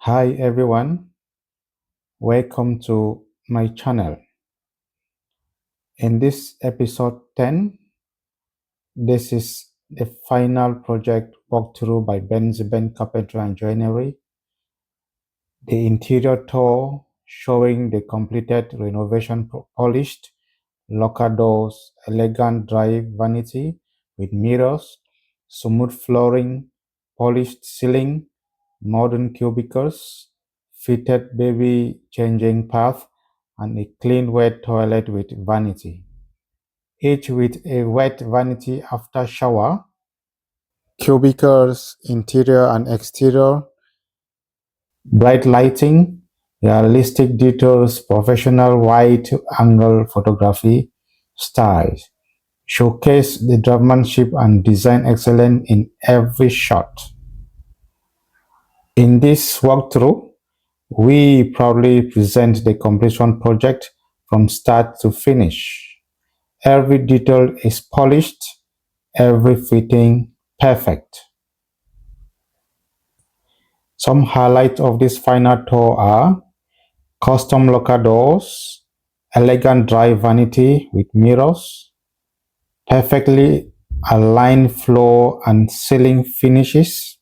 Hi everyone, welcome to my channel. In this episode 10, this is the final project walkthrough by Ben Carpentry and Joinery. The interior tour showing the completed renovation polished locker doors, elegant dry vanity with mirrors, smooth flooring, polished ceiling, modern cubicles, fitted baby changing bath, and a clean wet toilet with vanity. Each with a wet vanity after shower, cubicles, interior and exterior, bright lighting, realistic details, professional wide angle photography styles. Showcase the draftsmanship and design excellence in every shot. In this walkthrough, we proudly present the completion project from start to finish. Every detail is polished, every fitting perfect. Some highlights of this final tour are custom locker doors, elegant dry vanity with mirrors, perfectly aligned floor and ceiling finishes,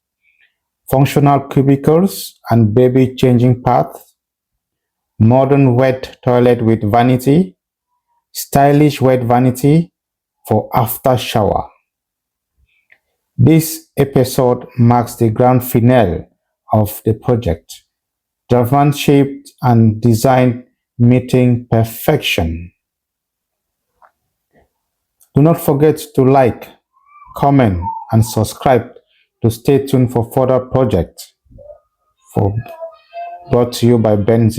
functional cubicles and baby changing path, modern wet toilet with vanity, stylish wet vanity for after shower. This episode marks the grand finale of the project, draftsmanship and design meeting perfection. Do not forget to like, comment, and subscribe to stay tuned for further projects brought to you by Ben.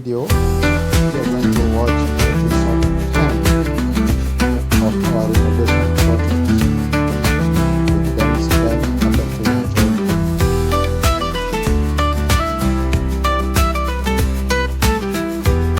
video, we are going to watch episode 10 of our renovation